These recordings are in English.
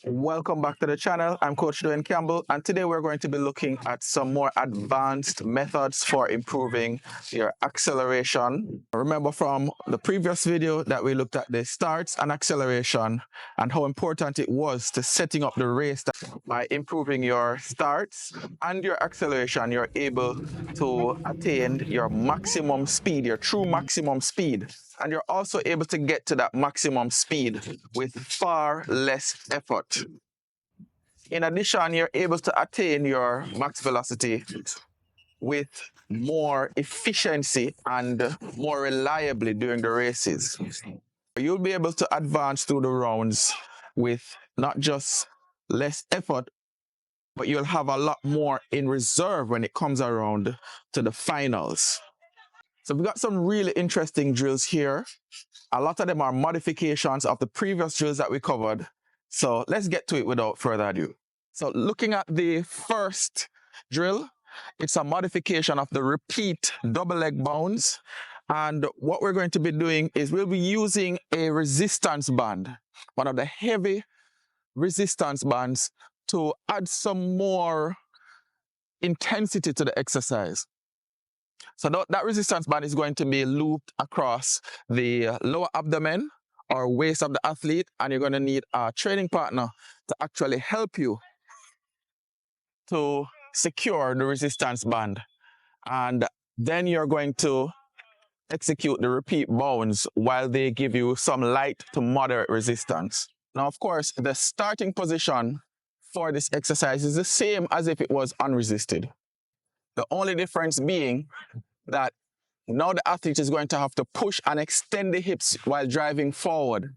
Welcome back to the channel. I'm Coach DuWayne Campbell, and today we're going to be looking at some more advanced methods for improving your acceleration. Remember from the previous video that we looked at the starts and acceleration and how important it was to setting up the race. By improving your starts and your acceleration, you're able to attain your maximum speed, your true maximum speed. And you're also able to get to that maximum speed with far less effort. In addition, you're able to attain your max velocity with more efficiency and more reliably during the races. You'll be able to advance through the rounds with not just less effort, but you'll have a lot more in reserve when it comes around to the finals. So we've got some really interesting drills here. A lot of them are modifications of the previous drills that we covered. So let's get to it without further ado. So looking at the first drill, it's a modification of the repeat double leg bounds. And what we're going to be doing is we'll be using a resistance band, one of the heavy resistance bands, to add some more intensity to the exercise. So that resistance band is going to be looped across the lower abdomen or waist of the athlete, and you're going to need a training partner to actually help you to secure the resistance band. And then you're going to execute the repeat bounds while they give you some light to moderate resistance. Now, of course, the starting position for this exercise is the same as if it was unresisted. The only difference being that now the athlete is going to have to push and extend the hips while driving forward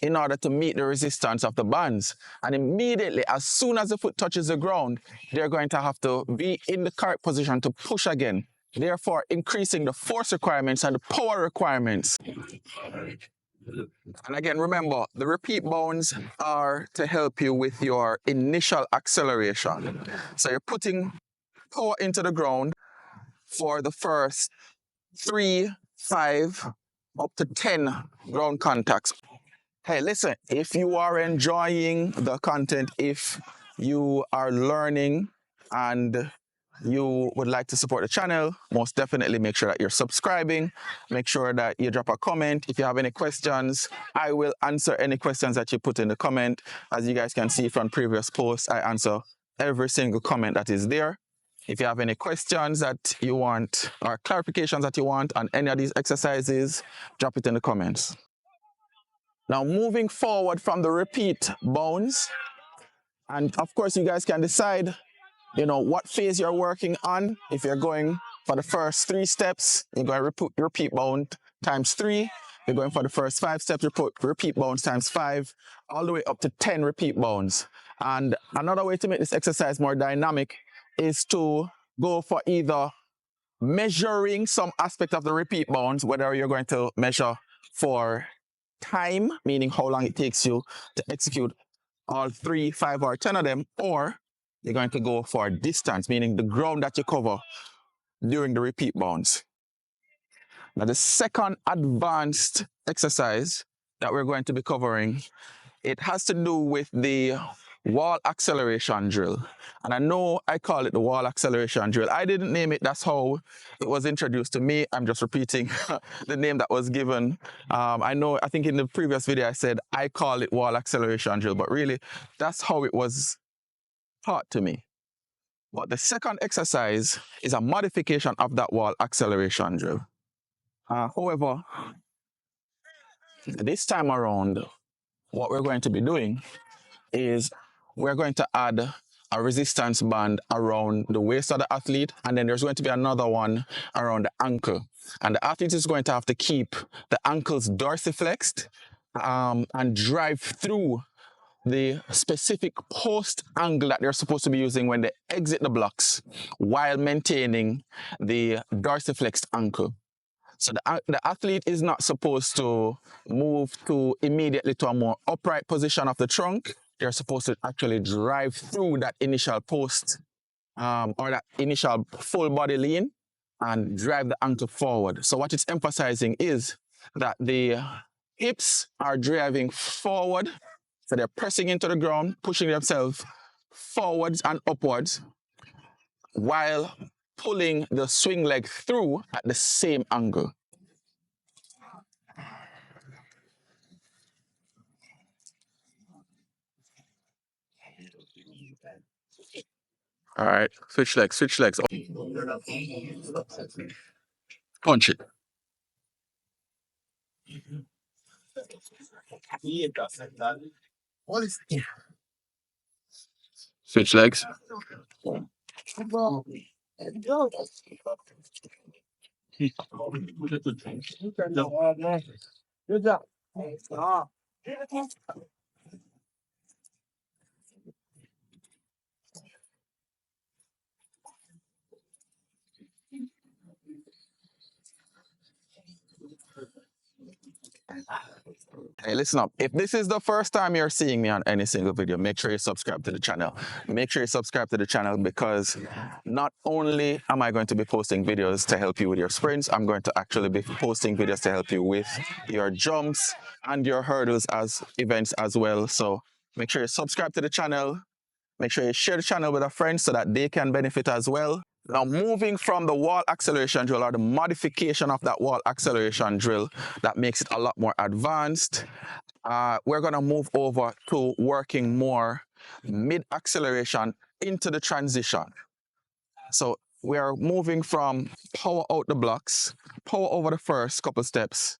in order to meet the resistance of the bands. And immediately, as soon as the foot touches the ground, they're going to have to be in the correct position to push again, therefore increasing the force requirements and the power requirements. And again, remember, the repeat bounds are to help you with your initial acceleration. So you're putting power into the ground for the first 3, 5, up to 10 ground contacts. Hey, listen, if you are enjoying the content, if you are learning and you would like to support the channel, most definitely make sure that you're subscribing. Make sure that you drop a comment. If you have any questions, I will answer any questions that you put in the comment. As you guys can see from previous posts, I answer every single comment that is there. If you have any questions that you want or clarifications that you want on any of these exercises, drop it in the comments. Now, moving forward from the repeat bounds, and of course you guys can decide, what phase you're working on. If you're going for the first 3 steps, you're going to repeat bound times 3. You're going for the first 5 steps, repeat bounds times 5, all the way up to 10 repeat bounds. And another way to make this exercise more dynamic is to go for either measuring some aspect of the repeat bounds, whether you're going to measure for time, meaning how long it takes you to execute all 3, 5, or 10 of them, or you're going to go for distance, meaning the ground that you cover during the repeat bounds. Now, the second advanced exercise that we're going to be covering, it has to do with the wall acceleration drill. And I know I call it the wall acceleration drill. I didn't name it. That's how it was introduced to me. I'm just repeating the name that was given. I think in the previous video I said I call it wall acceleration drill, but really that's how it was taught to me. But the second exercise is a modification of that wall acceleration drill. However, this time around, what we're going to be doing is we're going to add a resistance band around the waist of the athlete, and then there's going to be another one around the ankle. And the athlete is going to have to keep the ankles dorsiflexed and drive through the specific post angle that they're supposed to be using when they exit the blocks while maintaining the dorsiflexed ankle. So the athlete is not supposed to move immediately to a more upright position of the trunk. They're supposed to actually drive through that initial post or that initial full body lean and drive the ankle forward. So what it's emphasizing is that the hips are driving forward, so they're pressing into the ground, pushing themselves forwards and upwards, while pulling the swing leg through at the same angle. All right, switch legs, switch legs. Punch it. Switch legs. Hey, listen up. If this is the first time you're seeing me on any single video, make sure you subscribe to the channel. Make sure you subscribe to the channel because not only am I going to be posting videos to help you with your sprints, I'm going to actually be posting videos to help you with your jumps and your hurdles as events as well. So make sure you subscribe to the channel. Make sure you share the channel with a friend so that they can benefit as well. Now, moving from the wall acceleration drill or the modification of that wall acceleration drill that makes it a lot more advanced, we're going to move over to working more mid-acceleration into the transition. So we are moving from power out the blocks, power over the first couple steps,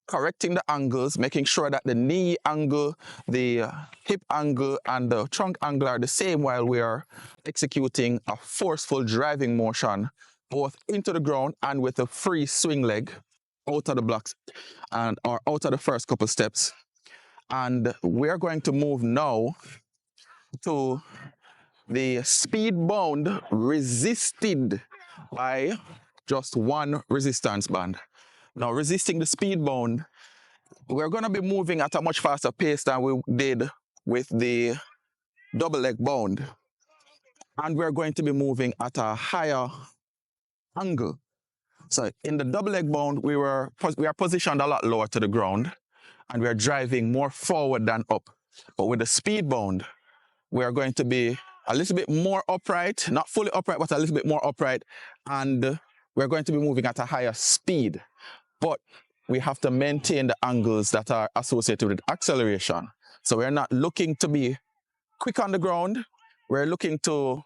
correcting the angles, making sure that the knee angle, the hip angle, and the trunk angle are the same while we are executing a forceful driving motion, both into the ground and with a free swing leg out of the blocks and or out of the first couple steps. And we're going to move now to the speed bound resisted by just one resistance band. Now, resisting the speed bound, we're going to be moving at a much faster pace than we did with the double leg bound. And we're going to be moving at a higher angle. So in the double leg bound, we are positioned a lot lower to the ground and we are driving more forward than up. But with the speed bound, we are going to be a little bit more upright, not fully upright, but a little bit more upright. And we're going to be moving at a higher speed. But we have to maintain the angles that are associated with acceleration. So we're not looking to be quick on the ground. We're looking to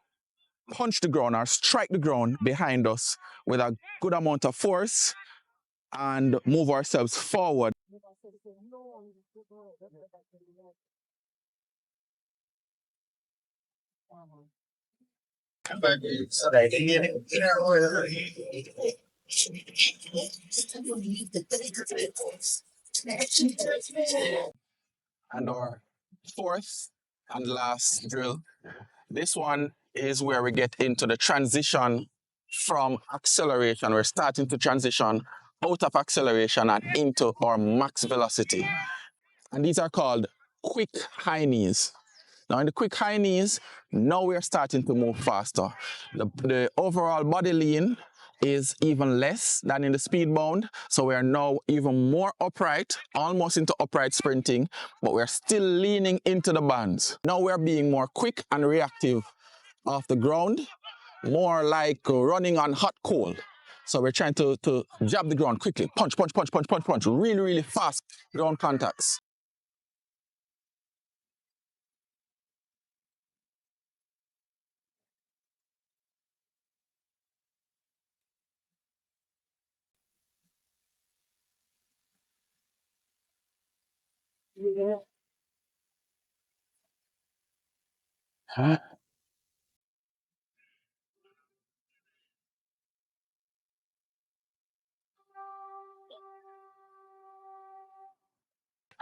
punch the ground or strike the ground behind us with a good amount of force and move ourselves forward. And our fourth and last drill, this one is where we get into the transition from acceleration. We're starting to transition out of acceleration and into our max velocity. And these are called quick high knees. Now in the quick high knees, now we're starting to move faster. The overall body lean is even less than in the speed bound. So we are now even more upright, almost into upright sprinting, but we're still leaning into the bands. Now we're being more quick and reactive off the ground, more like running on hot coal. So we're trying to jab the ground quickly, punch, punch, punch, punch, punch, punch, really, really fast ground contacts.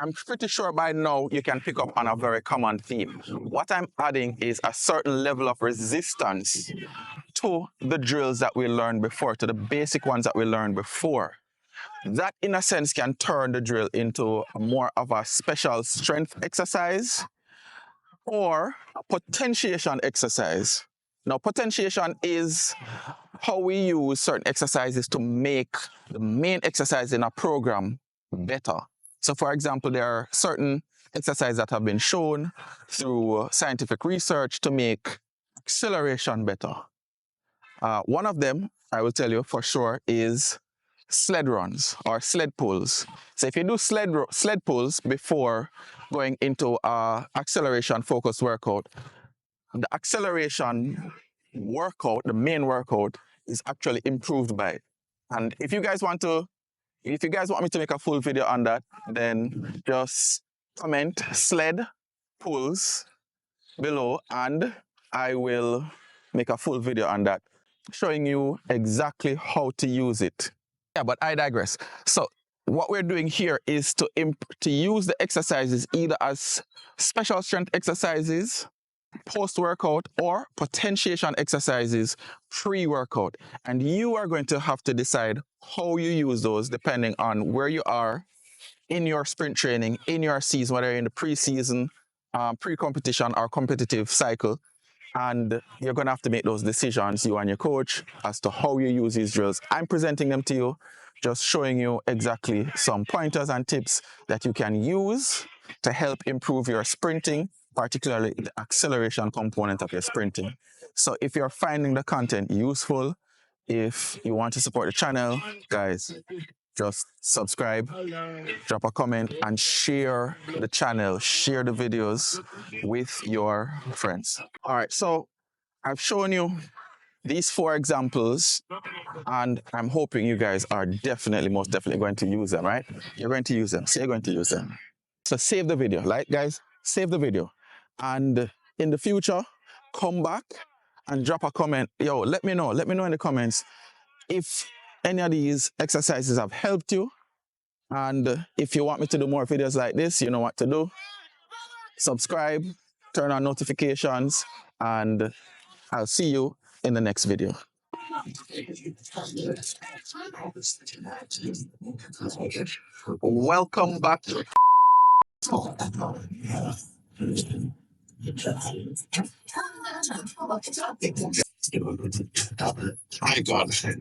I'm pretty sure by now you can pick up on a very common theme. What I'm adding is a certain level of resistance to the drills that we learned before, to the basic ones that we learned before. That, in a sense, can turn the drill into more of a special strength exercise or a potentiation exercise. Now, potentiation is how we use certain exercises to make the main exercise in a program better. So for example, there are certain exercises that have been shown through scientific research to make acceleration better. One of them, I will tell you for sure, is sled runs or sled pulls. So if you do sled pulls before going into a acceleration focused workout, the acceleration workout, the main workout, is actually improved by it. And if you guys want me to make a full video on that, then just comment sled pulls below and I will make a full video on that, showing you exactly how to use it. Yeah, but I digress. So what we're doing here is to use the exercises either as special strength exercises post-workout or potentiation exercises pre-workout. And you are going to have to decide how you use those depending on where you are in your sprint training, in your season, whether you're in the pre-season, pre-competition or competitive cycle. And you're going to have to make those decisions, you and your coach, as to how you use these drills. I'm presenting them to you, just showing you exactly some pointers and tips that you can use to help improve your sprinting, particularly the acceleration component of your sprinting. So if you're finding the content useful, if you want to support the channel, guys, just subscribe, drop a comment, and share the channel, share the videos with your friends. All right, so I've shown you these 4 examples, and I'm hoping you guys are most definitely going to use them, right? You're going to use them. So you're going to use them. So save the video, right, guys? Save the video. And in the future, come back and drop a comment. Yo, let me know in the comments if any of these exercises have helped you. And if you want me to do more videos like this, you know what to do. Subscribe, turn on notifications, and I'll see you in the next video. Welcome back. My God.